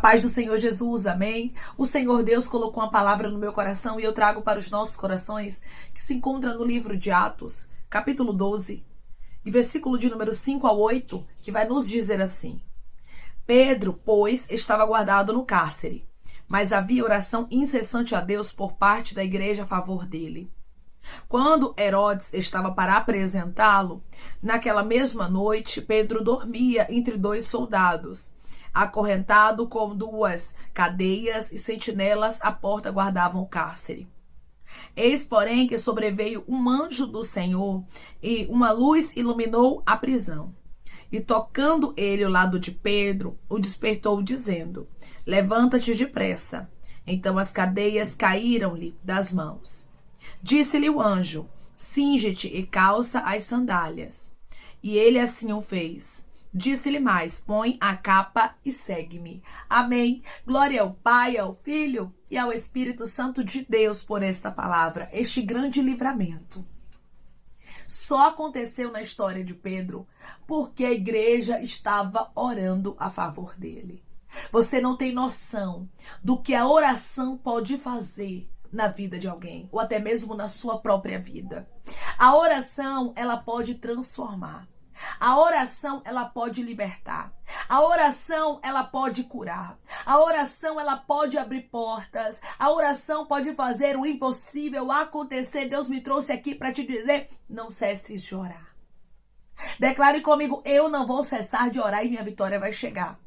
paz do Senhor Jesus, amém? O Senhor Deus colocou uma palavra no meu coração e eu trago para os nossos corações, que se encontra no livro de Atos, capítulo 12, e versículo de número 5 ao 8, que vai nos dizer assim: Pedro, pois, estava guardado no cárcere, mas havia oração incessante a Deus por parte da igreja a favor dele. Quando Herodes estava para apresentá-lo, naquela mesma noite, Pedro dormia entre dois soldados, acorrentado com duas cadeias, e sentinelas à porta guardavam o cárcere. Eis, porém, que sobreveio um anjo do Senhor, e uma luz iluminou a prisão. E tocando ele o lado de Pedro, o despertou, dizendo: Levanta-te depressa. Então as cadeias caíram-lhe das mãos. Disse-lhe o anjo: Cinge-te e calça as sandálias. E ele assim o fez. Disse-lhe mais: põe a capa e segue-me. Amém. Glória ao Pai, ao Filho e ao Espírito Santo de Deus por esta palavra, este grande livramento. Só aconteceu na história de Pedro porque a igreja estava orando a favor dele. Você não tem noção do que a oração pode fazer na vida de alguém, ou até mesmo na sua própria vida. A oração, ela pode transformar. A oração, ela pode libertar. A oração, ela pode curar. A oração, ela pode abrir portas. A oração pode fazer o impossível acontecer. Deus me trouxe aqui para te dizer: não cesses de orar. Declare comigo: eu não vou cessar de orar e minha vitória vai chegar.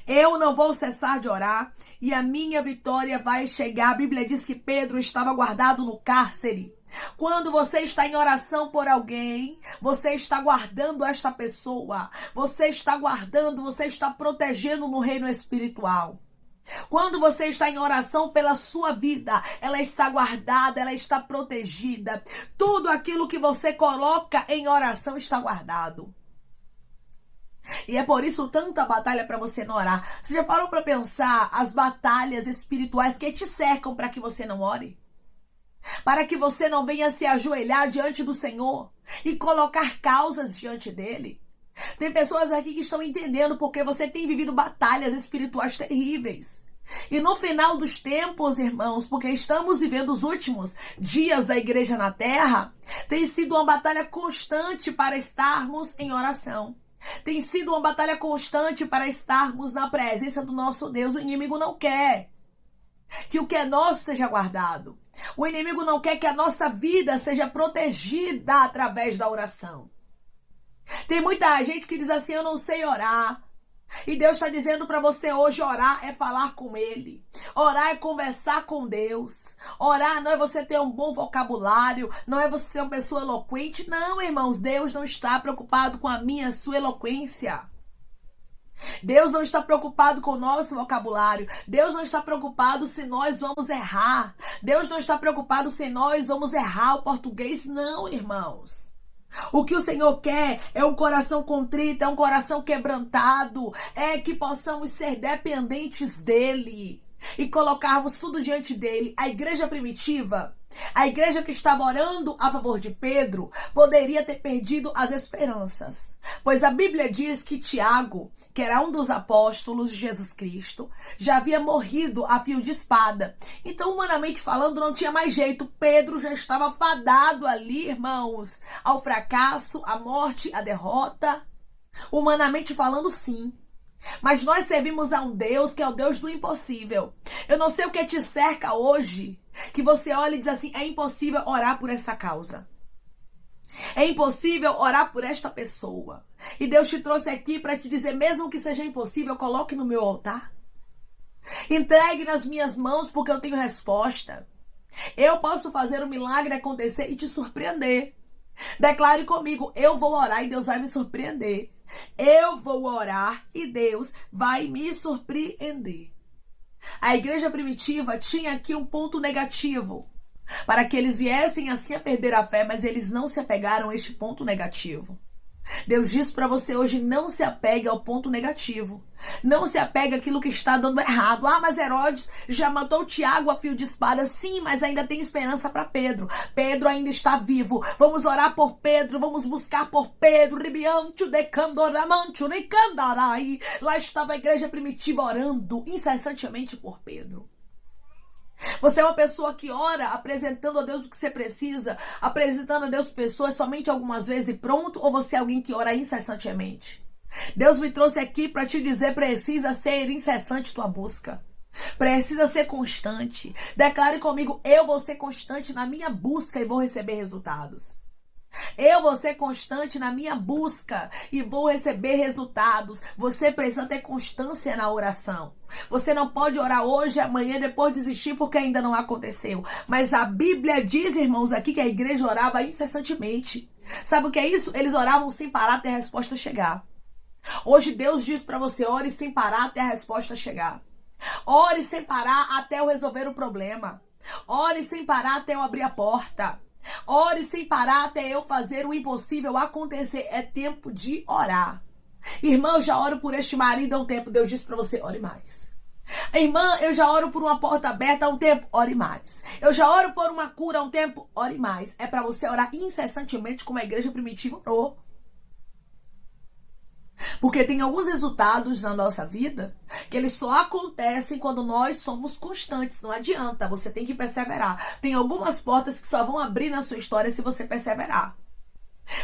Eu não vou cessar de orar e a minha vitória vai chegar. A Bíblia diz que Pedro estava guardado no cárcere. Quando você está em oração por alguém, você está guardando esta pessoa. Você está guardando, você está protegendo no reino espiritual. Quando você está em oração pela sua vida, ela está guardada, ela está protegida. Tudo aquilo que você coloca em oração está guardado. E é por isso tanta batalha para você não orar. Você já parou para pensar as batalhas espirituais que te cercam para que você não ore? Para que você não venha se ajoelhar diante do Senhor e colocar causas diante dele? Tem pessoas aqui que estão entendendo porque você tem vivido batalhas espirituais terríveis. E no final dos tempos, irmãos, porque estamos vivendo os últimos dias da igreja na terra, tem sido uma batalha constante para estarmos em oração. Tem sido uma batalha constante para estarmos na presença do nosso Deus. O inimigo não quer que o que é nosso seja guardado. O inimigo não quer que a nossa vida seja protegida através da oração. Tem muita gente que diz assim: eu não sei orar. E Deus está dizendo para você hoje: orar é falar com Ele. Orar é conversar com Deus. Orar não é você ter um bom vocabulário, não é você ser uma pessoa eloquente. Não, irmãos, Deus não está preocupado com a minha, a sua eloquência. Deus não está preocupado com o nosso vocabulário. Deus não está preocupado se nós vamos errar. Deus não está preocupado se nós vamos errar o português. Não, irmãos. O que o Senhor quer é um coração contrito, é um coração quebrantado, é que possamos ser dependentes dEle e colocarmos tudo diante dEle. A igreja primitiva, a igreja que estava orando a favor de Pedro, poderia ter perdido as esperanças, pois a Bíblia diz que Tiago, que era um dos apóstolos de Jesus Cristo, já havia morrido a fio de espada. Então, humanamente falando, não tinha mais jeito. Pedro já estava fadado ali, irmãos, ao fracasso, à morte, à derrota. Humanamente falando, sim. Mas nós servimos a um Deus que é o Deus do impossível. Eu não sei o que te cerca hoje, que você olha e diz assim: é impossível orar por essa causa. É impossível orar por esta pessoa. E Deus te trouxe aqui para te dizer: mesmo que seja impossível, coloque no meu altar. Entregue nas minhas mãos, porque eu tenho resposta. Eu posso fazer o milagre acontecer e te surpreender. Declare comigo: eu vou orar e Deus vai me surpreender. Eu vou orar e Deus vai me surpreender. A igreja primitiva tinha aqui um ponto negativo, para que eles viessem assim a perder a fé, mas eles não se apegaram a este ponto negativo. Deus diz para você hoje, não se apegue ao ponto negativo. Não se apegue àquilo que está dando errado. Ah, mas Herodes já matou Tiago a fio de espada. Sim, mas ainda tem esperança para Pedro. Pedro ainda está vivo. Vamos orar por Pedro, vamos buscar por Pedro. Lá estava a igreja primitiva orando incessantemente por Pedro. Você é uma pessoa que ora apresentando a Deus o que você precisa, apresentando a Deus pessoas somente algumas vezes e pronto, ou você é alguém que ora incessantemente? Deus me trouxe aqui para te dizer, precisa ser incessante tua busca. Precisa ser constante. Declare comigo, eu vou ser constante na minha busca e vou receber resultados. Eu vou ser constante na minha busca e vou receber resultados. Você precisa ter constância na oração. Você não pode orar hoje, amanhã, depois desistir porque ainda não aconteceu. Mas a Bíblia diz, irmãos, aqui que a igreja orava incessantemente. Sabe o que é isso? Eles oravam sem parar até a resposta chegar. Hoje Deus diz para você, ore sem parar até a resposta chegar. Ore sem parar até eu resolver o problema. Ore sem parar até eu abrir a porta. Ore sem parar até eu fazer o impossível acontecer. É tempo de orar. Irmã, eu já oro por este marido há um tempo. Deus disse para você, ore mais. Irmã, eu já oro por uma porta aberta há um tempo. Ore mais. Eu já oro por uma cura há um tempo. Ore mais. É para você orar incessantemente como a igreja primitiva orou. Porque tem alguns resultados na nossa vida que eles só acontecem quando nós somos constantes. Não adianta, você tem que perseverar. Tem algumas portas que só vão abrir na sua história se você perseverar.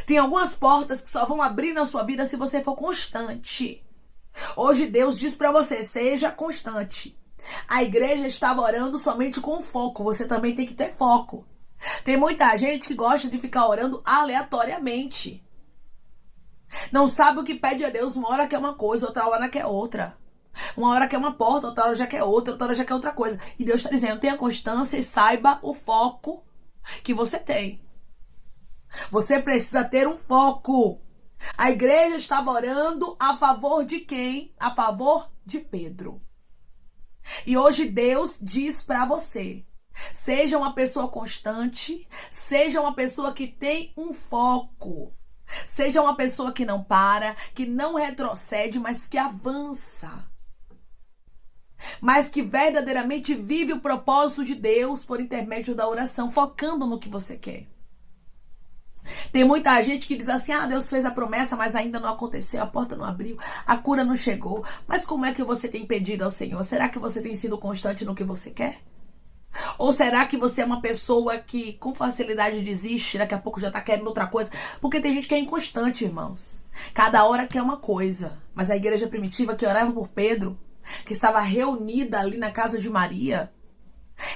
Tem algumas portas que só vão abrir na sua vida se você for constante. Hoje Deus diz para você, seja constante. A igreja estava orando somente com foco, você também tem que ter foco. Tem muita gente que gosta de ficar orando aleatoriamente. Não sabe o que pede a Deus, uma hora quer uma coisa, outra hora quer outra. Uma hora quer uma porta, outra hora já quer outra hora já quer outra coisa. E Deus está dizendo, tenha constância e saiba o foco que você tem. Você precisa ter um foco. A igreja estava orando a favor de quem? A favor de Pedro. E hoje Deus diz para você, seja uma pessoa constante, seja uma pessoa que tem um foco. Seja uma pessoa que não para, que não retrocede, mas que avança. Mas que verdadeiramente vive o propósito de Deus por intermédio da oração, focando no que você quer. Tem muita gente que diz assim, Deus fez a promessa, mas ainda não aconteceu, a porta não abriu, a cura não chegou. Mas como é que você tem pedido ao Senhor? Será que você tem sido constante no que você quer? Ou será que você é uma pessoa que com facilidade desiste, daqui a pouco já tá querendo outra coisa? Porque tem gente que é inconstante, irmãos. Cada hora quer uma coisa. Mas a igreja primitiva que orava por Pedro, que estava reunida ali na casa de Maria,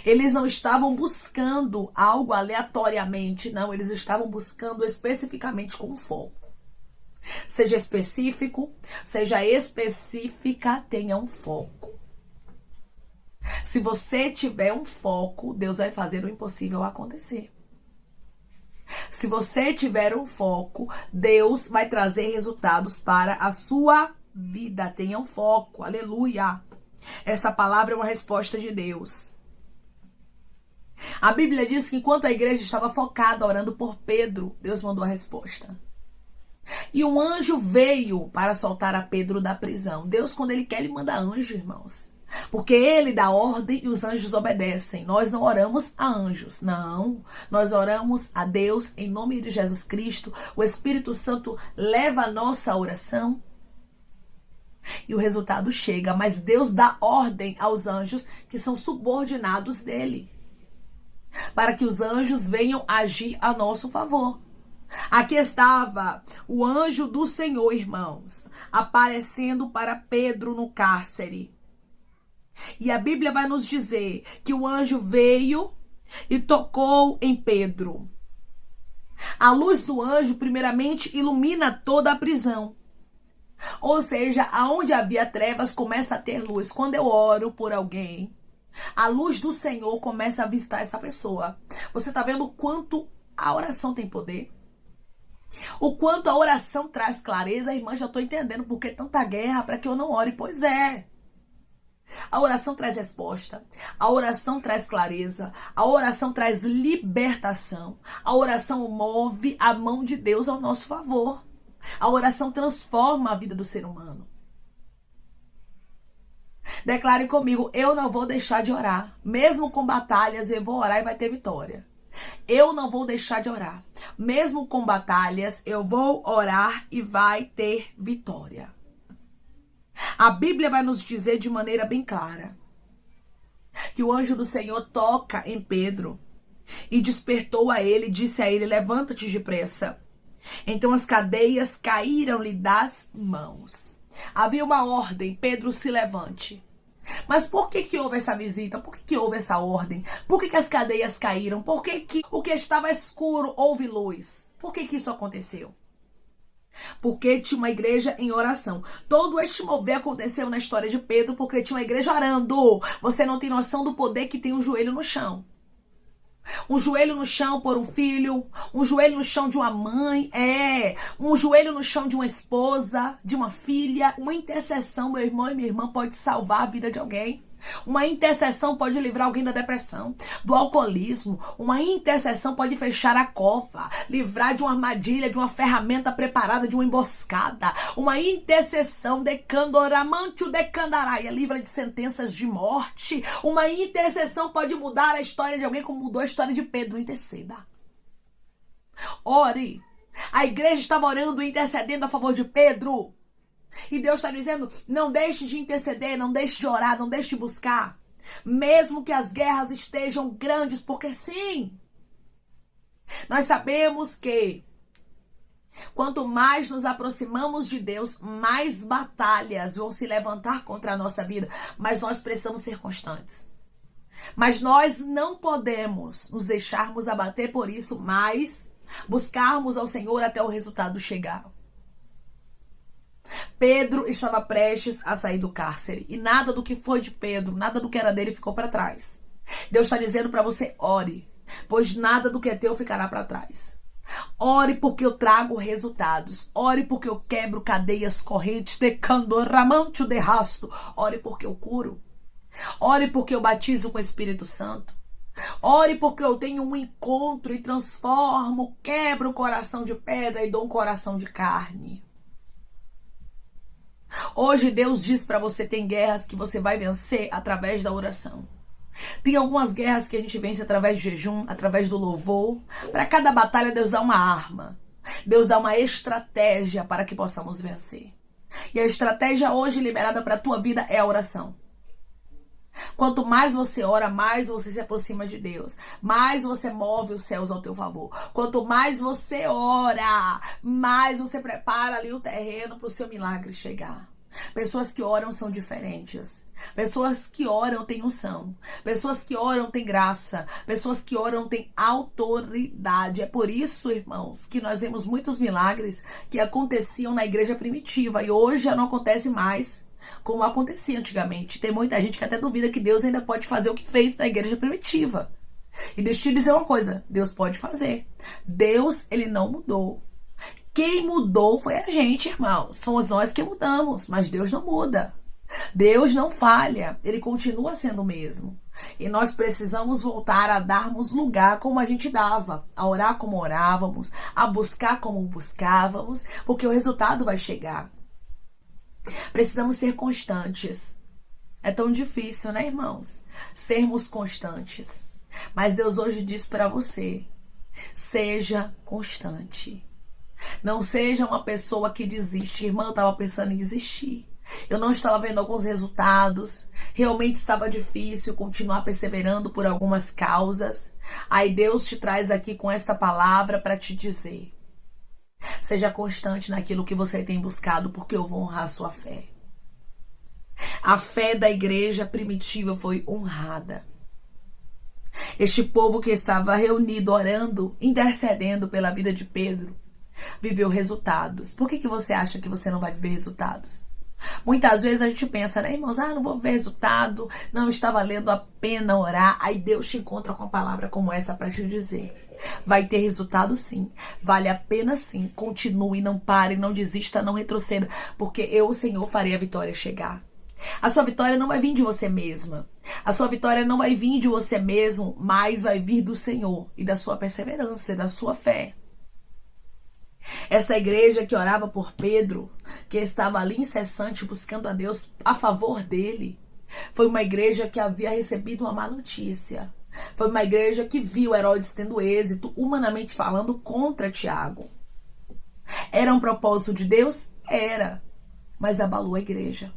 eles não estavam buscando algo aleatoriamente, não. Eles estavam buscando especificamente com foco. Seja específico, seja específica, tenha um foco. Se você tiver um foco, Deus vai fazer o impossível acontecer. Se você tiver um foco, Deus vai trazer resultados para a sua vida. Tenha um foco, aleluia. Essa palavra é uma resposta de Deus. A Bíblia diz que enquanto a igreja estava focada orando por Pedro, Deus mandou a resposta. E um anjo veio para soltar a Pedro da prisão. Deus, quando ele quer, ele manda anjo, irmãos. Porque ele dá ordem e os anjos obedecem. Nós não oramos a anjos, não. Nós oramos a Deus em nome de Jesus Cristo. O Espírito Santo leva a nossa oração e o resultado chega. Mas Deus dá ordem aos anjos que são subordinados dele, para que os anjos venham agir a nosso favor. Aqui estava o anjo do Senhor, irmãos, aparecendo para Pedro no cárcere. E a Bíblia vai nos dizer que o anjo veio e tocou em Pedro. A luz do anjo, primeiramente, ilumina toda a prisão. Ou seja, aonde havia trevas, começa a ter luz. Quando eu oro por alguém, a luz do Senhor começa a visitar essa pessoa. Você está vendo o quanto a oração tem poder? O quanto a oração traz clareza? Irmã, já estou entendendo por que tanta guerra para que eu não ore. Pois é. A oração traz resposta, a oração traz clareza, a oração traz libertação, a oração move a mão de Deus ao nosso favor. A oração transforma a vida do ser humano. Declare comigo, eu não vou deixar de orar. Mesmo com batalhas, eu vou orar e vai ter vitória. Eu não vou deixar de orar. Mesmo com batalhas, eu vou orar e vai ter vitória. A Bíblia vai nos dizer de maneira bem clara que o anjo do Senhor toca em Pedro e despertou a ele e disse a ele, levanta-te depressa. Então as cadeias caíram-lhe das mãos. Havia uma ordem, Pedro, se levante. Mas por que houve essa visita? Por que houve essa ordem? Por que as cadeias caíram? Por que o que estava escuro houve luz? Por que isso aconteceu? Porque tinha uma igreja em oração. Todo este mover aconteceu na história de Pedro porque tinha uma igreja orando. Você não tem noção do poder que tem um joelho no chão. Um joelho no chão por um filho, um joelho no chão de uma mãe, um joelho no chão de uma esposa, de uma filha. Uma intercessão, meu irmão e minha irmã, pode salvar a vida de alguém. Uma intercessão pode livrar alguém da depressão, do alcoolismo. Uma intercessão pode fechar a cova, livrar de uma armadilha, de uma ferramenta preparada, de uma emboscada. Uma intercessão decandoramantio decandaraia, livra de sentenças de morte. Uma intercessão pode mudar a história de alguém como mudou a história de Pedro. Interceda. Ore. A igreja estava orando e intercedendo a favor de Pedro. E Deus está dizendo, não deixe de interceder, não deixe de orar, não deixe de buscar. Mesmo que as guerras estejam grandes, porque sim, nós sabemos que quanto mais nos aproximamos de Deus, mais batalhas vão se levantar contra a nossa vida. Mas nós precisamos ser constantes. Mas nós não podemos nos deixarmos abater por isso, mas buscarmos ao Senhor até o resultado chegar. Pedro estava prestes a sair do cárcere e nada do que foi de Pedro, nada do que era dele ficou para trás. Deus está dizendo para você, ore, pois nada do que é teu ficará para trás. Ore porque eu trago resultados. Ore porque eu quebro cadeias, correntes, decandoramantio de rasto. Ore porque eu curo. Ore porque eu batizo com o Espírito Santo. Ore porque eu tenho um encontro e transformo, quebro o coração de pedra e dou um coração de carne. Hoje Deus diz para você, tem guerras que você vai vencer através da oração. Tem algumas guerras que a gente vence através do jejum, através do louvor. Para cada batalha Deus dá uma arma. Deus dá uma estratégia para que possamos vencer. E a estratégia hoje liberada para a tua vida é a oração. Quanto mais você ora, mais você se aproxima de Deus. Mais você move os céus ao teu favor. Quanto mais você ora, mais você prepara ali o terreno para o seu milagre chegar. Pessoas que oram são diferentes. Pessoas que oram têm unção. Pessoas que oram têm graça. Pessoas que oram têm autoridade. É por isso, irmãos, que nós vemos muitos milagres que aconteciam na igreja primitiva. E hoje já não acontece mais como acontecia antigamente. Tem muita gente que até duvida que Deus ainda pode fazer o que fez na igreja primitiva. E deixa eu te dizer uma coisa, Deus pode fazer. Deus, ele não mudou. Quem mudou foi a gente, irmãos. Somos nós que mudamos, mas Deus não muda. Deus não falha, ele continua sendo o mesmo. E nós precisamos voltar a darmos lugar como a gente dava, a orar como orávamos, a buscar como buscávamos, porque o resultado vai chegar. Precisamos ser constantes. É tão difícil, né, irmãos? Sermos constantes. Mas Deus hoje diz para você, seja constante. Não seja uma pessoa que desiste. Irmã, eu estava pensando em desistir. Eu não estava vendo alguns resultados. Realmente estava difícil continuar perseverando por algumas causas. Aí Deus te traz aqui com esta palavra para te dizer. Seja constante naquilo que você tem buscado, porque eu vou honrar a sua fé. A fé da igreja primitiva foi honrada. Este povo que estava reunido, orando, intercedendo pela vida de Pedro, viveu resultados. Por que você acha que você não vai viver resultados? Muitas vezes a gente pensa, né, irmãos? Não vou ver resultado, não está valendo a pena orar. Aí Deus te encontra com uma palavra como essa para te dizer. Vai ter resultado sim, vale a pena sim. Continue, não pare, não desista, não retroceda, porque eu, o Senhor, farei a vitória chegar. A sua vitória não vai vir de você mesma. A sua vitória não vai vir de você mesmo, mas vai vir do Senhor e da sua perseverança, da sua fé. Essa igreja que orava por Pedro, que estava ali incessante buscando a Deus a favor dele, foi uma igreja que havia recebido uma má notícia. Foi uma igreja que viu Herodes tendo êxito, humanamente falando, contra Tiago. Era um propósito de Deus? Era. Mas abalou a igreja.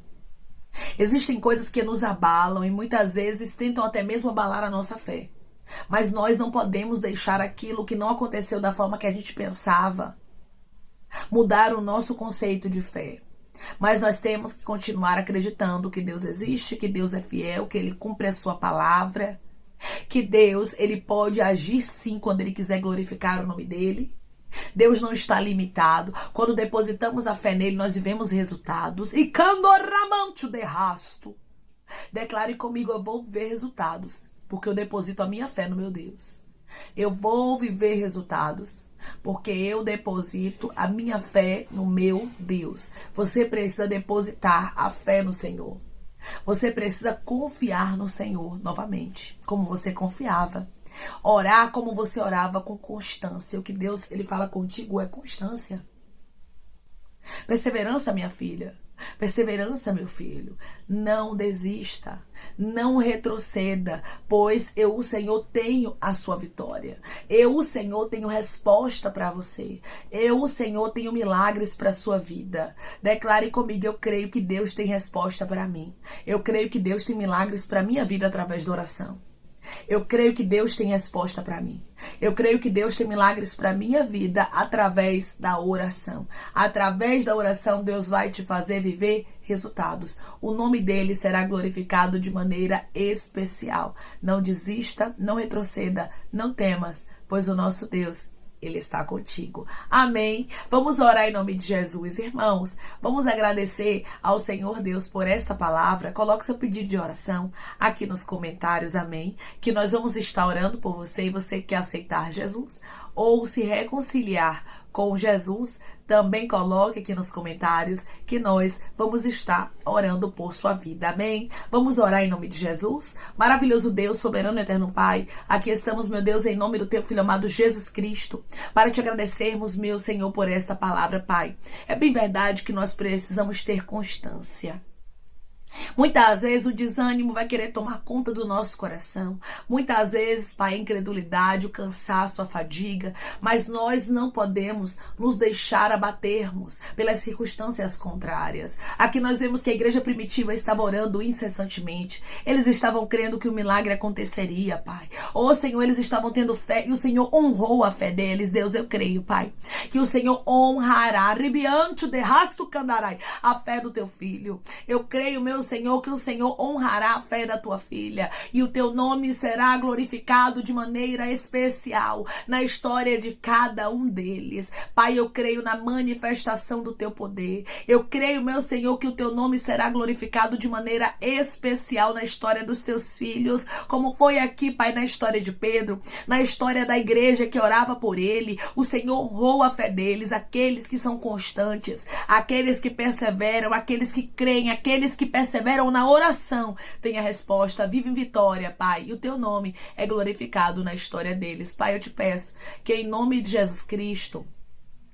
Existem coisas que nos abalam e muitas vezes tentam até mesmo abalar a nossa fé. Mas nós não podemos deixar aquilo que não aconteceu da forma que a gente pensava mudar o nosso conceito de fé. Mas nós temos que continuar acreditando que Deus existe, que Deus é fiel, que Ele cumpre a sua palavra, que Deus, Ele pode agir sim quando Ele quiser glorificar o nome dEle. Deus não está limitado. Quando depositamos a fé nele, nós vivemos resultados. E candoramante de rasto. Declare comigo, eu vou ver resultados, porque eu deposito a minha fé no meu Deus. Eu vou viver resultados, porque eu deposito a minha fé no meu Deus. Você precisa depositar a fé no Senhor. Você precisa confiar no Senhor novamente, como você confiava. Orar como você orava, com constância. O que Deus ele fala contigo é constância. Perseverança, minha filha. Perseverança, meu filho. Não desista. Não retroceda, pois eu, o Senhor, tenho a sua vitória. Eu, o Senhor, tenho resposta para você. Eu, o Senhor, tenho milagres para a sua vida. Declare comigo, eu creio que Deus tem resposta para mim. Eu creio que Deus tem milagres para a minha vida através da oração. Eu creio que Deus tem resposta para mim. Eu creio que Deus tem milagres para minha vida através da oração. Através da oração, Deus vai te fazer viver resultados. O nome dele será glorificado de maneira especial. Não desista, não retroceda, não temas, pois o nosso Deus, Ele está contigo. Amém. Vamos orar em nome de Jesus, irmãos. Vamos agradecer ao Senhor Deus por esta palavra. Coloque seu pedido de oração aqui nos comentários. Amém. Que nós vamos estar orando por você e você quer aceitar Jesus ou se reconciliar com Jesus, também coloque aqui nos comentários que nós vamos estar orando por sua vida. Amém? Vamos orar em nome de Jesus? Maravilhoso Deus, soberano e eterno Pai, aqui estamos, meu Deus, em nome do teu Filho amado Jesus Cristo, para te agradecermos, meu Senhor, por esta palavra, Pai. É bem verdade que nós precisamos ter constância. Muitas vezes o desânimo vai querer tomar conta do nosso coração. Muitas vezes, Pai, a incredulidade, o cansaço, a fadiga. Mas nós não podemos nos deixar abatermos pelas circunstâncias contrárias. Aqui nós vemos que a igreja primitiva estava orando incessantemente. Eles estavam crendo que o milagre aconteceria, Pai. Oh, Senhor, eles estavam tendo fé e o Senhor honrou a fé deles. Deus, eu creio, Pai, que o Senhor honrará a fé do teu filho. Eu creio, meu Senhor, que o Senhor honrará a fé da tua filha e o teu nome será glorificado de maneira especial na história de cada um deles. Pai, eu creio na manifestação do teu poder. Eu creio, meu Senhor, que o teu nome será glorificado de maneira especial na história dos teus filhos, como foi aqui, Pai, na história de Pedro, na história da igreja que orava por ele. O Senhor honrou a fé deles, aqueles que são constantes, aqueles que perseveram, aqueles que creem, aqueles que perseveram na oração, tem a resposta, vive em vitória, Pai, e o teu nome é glorificado na história deles. Pai, eu te peço que em nome de Jesus Cristo,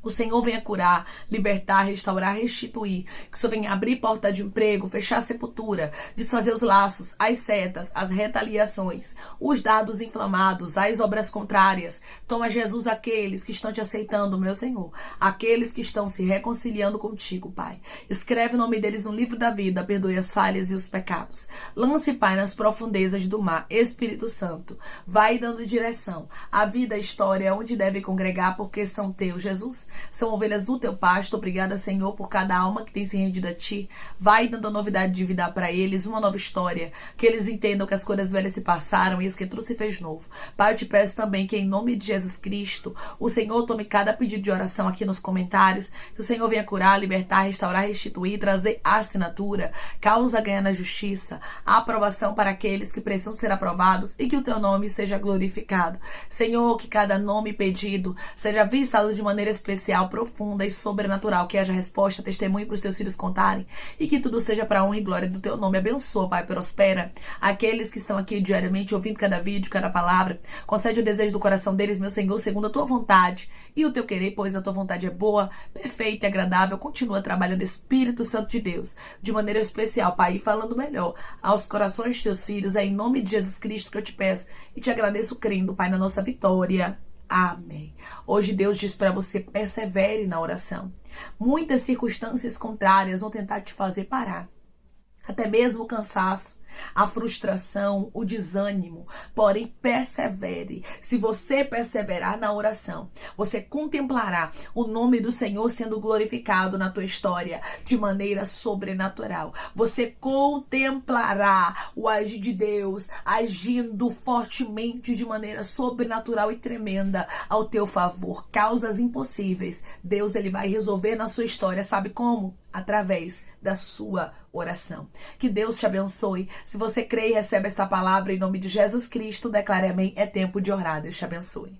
o Senhor venha curar, libertar, restaurar, restituir. Que o Senhor venha abrir porta de emprego, fechar a sepultura, desfazer os laços, as setas, as retaliações, os dardos inflamados, as obras contrárias. Toma, Jesus, aqueles que estão te aceitando, meu Senhor. Aqueles que estão se reconciliando contigo, Pai. Escreve o nome deles no livro da vida, perdoe as falhas e os pecados. Lance, Pai, nas profundezas do mar. Espírito Santo, vai dando direção. A vida, a história, onde deve congregar, porque são teus, Jesus. São ovelhas do teu pasto. Obrigada, Senhor, por cada alma que tem se rendido a ti. Vai dando novidade de vida para eles, uma nova história. Que eles entendam que as coisas velhas se passaram e que tudo se fez novo. Pai, eu te peço também que em nome de Jesus Cristo, o Senhor tome cada pedido de oração aqui nos comentários. Que o Senhor venha curar, libertar, restaurar, restituir, trazer a assinatura, causa ganhar na justiça, a aprovação para aqueles que precisam ser aprovados e que o teu nome seja glorificado. Senhor, que cada nome pedido seja visado de maneira especial especial, profunda e sobrenatural, que haja resposta, testemunho para os teus filhos contarem, e que tudo seja para a honra e glória do teu nome. Abençoa, Pai, prospera aqueles que estão aqui diariamente ouvindo cada vídeo, cada palavra. Concede o desejo do coração deles, meu Senhor, segundo a tua vontade e o teu querer, pois a tua vontade é boa, perfeita e agradável. Continua trabalhando, Espírito Santo de Deus, de maneira especial, Pai, e falando melhor aos corações de teus filhos. É em nome de Jesus Cristo que eu te peço e te agradeço, crendo, Pai, na nossa vitória. Amém. Hoje Deus diz para você: persevere na oração. Muitas circunstâncias contrárias vão tentar te fazer parar. Até mesmo o cansaço, a frustração, o desânimo. Porém, persevere. Se você perseverar na oração, você contemplará o nome do Senhor sendo glorificado na tua história de maneira sobrenatural. Você contemplará o agir de Deus agindo fortemente de maneira sobrenatural e tremenda ao teu favor. Causas impossíveis, Deus ele vai resolver na sua história. Sabe como? Através da sua oração. Que Deus te abençoe. Se você crê e recebe esta palavra em nome de Jesus Cristo, declare amém. É tempo de orar. Deus te abençoe.